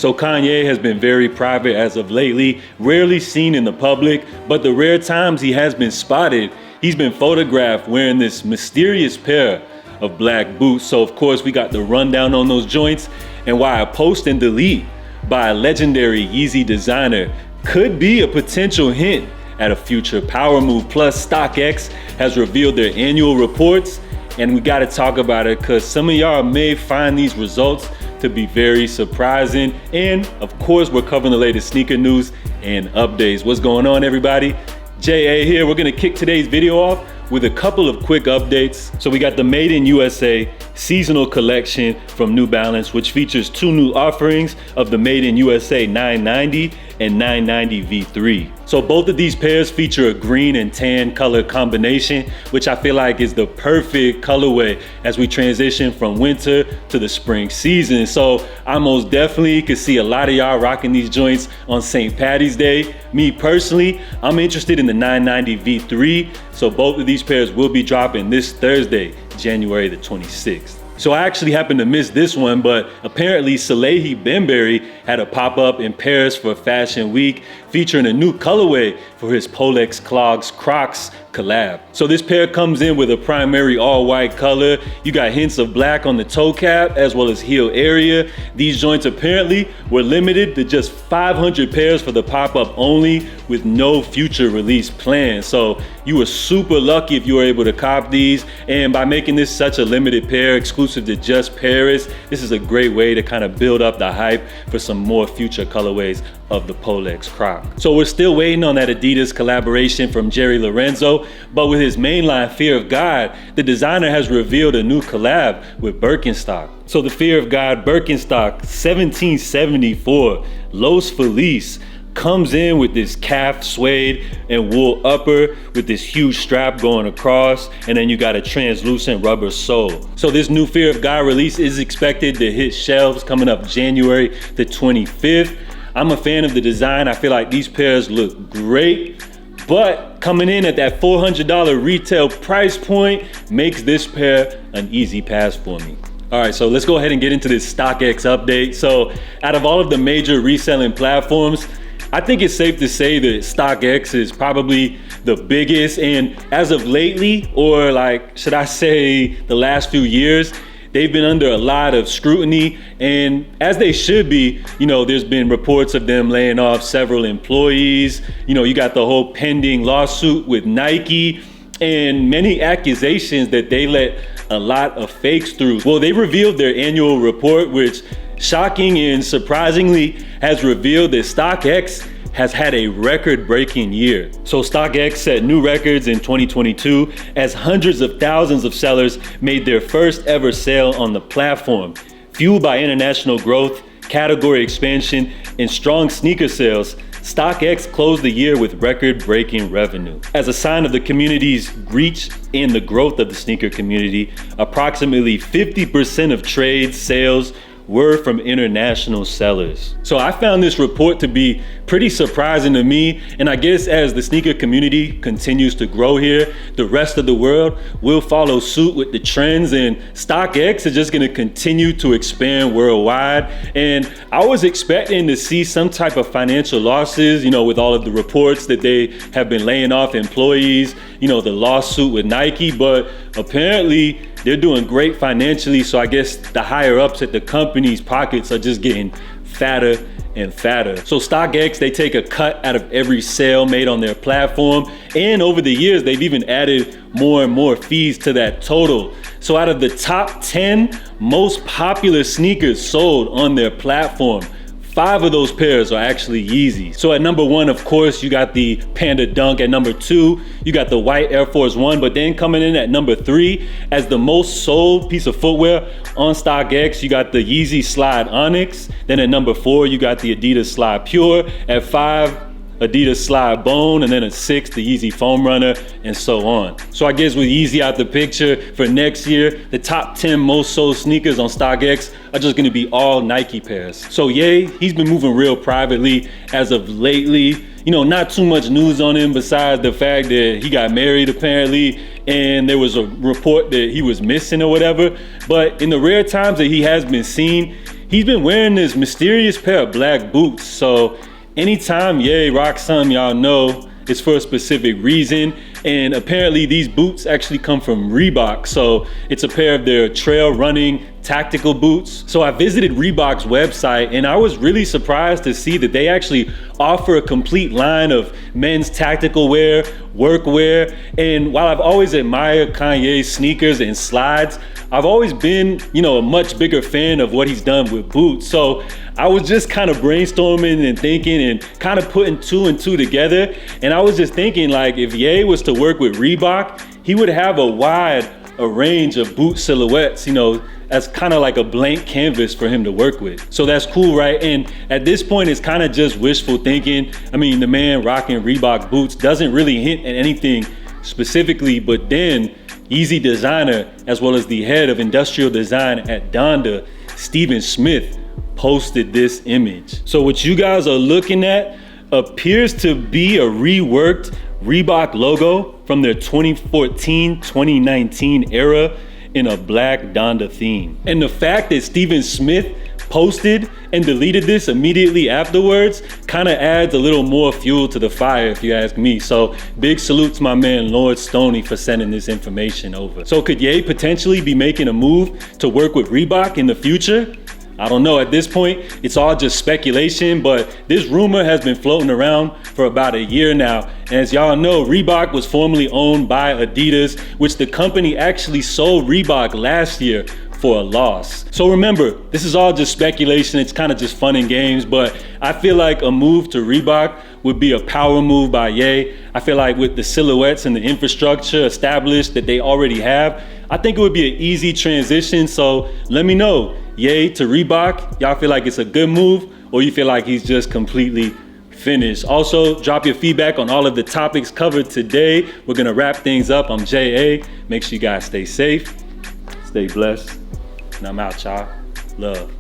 So Kanye has been very private as of lately, rarely seen in the public, but the rare times he has been spotted, he's been photographed wearing this mysterious pair of black boots. So of course we got the rundown on those joints and why a post and delete by a legendary Yeezy designer could be a potential hint at a future power move. Plus StockX has revealed their annual reports, and we gotta talk about it because some of y'all may find these results to be very surprising. And of course, we're covering the latest sneaker news and updates. What's going on, everybody? JA here. We're gonna kick today's video off with a couple of quick updates. So we got the Made in USA seasonal collection from New Balance, which features two new offerings of the Made in USA 990 and 990 V3. So both of these pairs feature a green and tan color combination, which I feel like is the perfect colorway as we transition from winter to the spring season. So I most definitely could see a lot of y'all rocking these joints on St. Patty's Day. Me personally, I'm interested in the 990 V3. So both of these pairs will be dropping this Thursday, January the 26th. So I actually happened to miss this one, but apparently Salehi Bembury had a pop-up in Paris for Fashion Week featuring a new colorway for his Polex Clogs Crocs collab. So this pair comes in with a primary all-white color. You got hints of black on the toe cap as well as heel area. These joints apparently were limited to just 500 pairs for the pop-up only with no future release plans. So you were super lucky if you were able to cop these. And by making this such a limited pair exclusive to just Paris, this is a great way to kind of build up the hype for some more future colorways of the Polex Croc. So we're still waiting on that Adidas collaboration from Jerry Lorenzo, but with his mainline Fear of God, the designer has revealed a new collab with Birkenstock. So the Fear of God Birkenstock 1774 Los Feliz comes in with this calf suede and wool upper with this huge strap going across, and then you got a translucent rubber sole. So this new Fear of God release is expected to hit shelves coming up January the 25th. I'm a fan of the design. I feel like these pairs look great, but coming in at that $400 retail price point makes this pair an easy pass for me. All right, so let's go ahead and get into this StockX update. So out of all of the major reselling platforms, I think it's safe to say that StockX is probably the biggest, and as of lately, or like, should I say the last few years, they've been under a lot of scrutiny, and as they should be. You know, there's been reports of them laying off several employees. You know, you got the whole pending lawsuit with Nike and many accusations that they let a lot of fakes through. Well, they revealed their annual report, which shocking and surprisingly has revealed that StockX has had a record-breaking year. So StockX set new records in 2022 as hundreds of thousands of sellers made their first ever sale on the platform. Fueled by international growth, category expansion, and strong sneaker sales, StockX closed the year with record-breaking revenue. As a sign of the community's reach and the growth of the sneaker community, approximately 50% of trade sales were from international sellers. So I found this report to be pretty surprising to me, and I guess as the sneaker community continues to grow here, the rest of the world will follow suit with the trends, and StockX is just gonna continue to expand worldwide. And I was expecting to see some type of financial losses, you know, with all of the reports that they have been laying off employees, you know, the lawsuit with Nike, but apparently they're doing great financially. So I guess the higher ups at the company's pockets are just getting fatter and fatter. So StockX, they take a cut out of every sale made on their platform. And over the years, they've even added more and more fees to that total. So out of the top 10 most popular sneakers sold on their platform, 5 of those pairs are actually Yeezy. So at number 1, of course, you got the Panda Dunk. At number 2, you got the white Air Force One. But then coming in at number 3 as the most sold piece of footwear on StockX, you got the Yeezy Slide Onyx. Then at number 4, you got the Adidas Slide Pure. At 5, Adidas Slide Bone, and then at 6, the Yeezy Foam Runner, and so on. So I guess with Yeezy out the picture for next year, the top 10 most sold sneakers on StockX are just gonna be all Nike pairs. So Ye, he's been moving real privately as of lately. You know, not too much news on him besides the fact that he got married apparently, and there was a report that he was missing or whatever. But in the rare times that he has been seen, he's been wearing this mysterious pair of black boots. So anytime Ye rocks something, y'all know it's for a specific reason. And apparently these boots actually come from Reebok. So it's a pair of their trail running tactical boots. So I visited Reebok's website and I was really surprised to see that they actually offer a complete line of men's tactical wear, work wear. And while I've always admired Kanye's sneakers and slides, I've always been, a much bigger fan of what he's done with boots. So I was just kind of brainstorming and thinking and kind of putting two and two together. And I was just thinking, like, if Ye was to work with Reebok, he would have a range of boot silhouettes, as kind of like a blank canvas for him to work with. So that's cool, right? And at this point, it's kind of just wishful thinking. I mean, the man rocking Reebok boots doesn't really hint at anything specifically, but then YEEZY designer, as well as the head of industrial design at Donda, Stephen Smith, posted this image. So what you guys are looking at appears to be a reworked Reebok logo from their 2014-2019 era in a black Donda theme. And the fact that Stephen Smith posted and deleted this immediately afterwards kind of adds a little more fuel to the fire, if you ask me. So big salute to my man Lord Stoney for sending this information over. So could Ye potentially be making a move to work with Reebok in the future? I don't know. At this point, it's all just speculation, but this rumor has been floating around for about a year now. And as y'all know, Reebok was formerly owned by Adidas, which the company actually sold Reebok last year for a loss. So remember, this is all just speculation. It's kind of just fun and games, but I feel like a move to Reebok would be a power move by Ye. I feel like with the silhouettes and the infrastructure established that they already have, I think it would be an easy transition. So let me know, Ye to Reebok, y'all feel like it's a good move or you feel like he's just completely finished? Also, drop your feedback on all of the topics covered today. We're gonna wrap things up. I'm J.A. Make sure you guys stay safe, stay blessed, and I'm out, y'all. Love.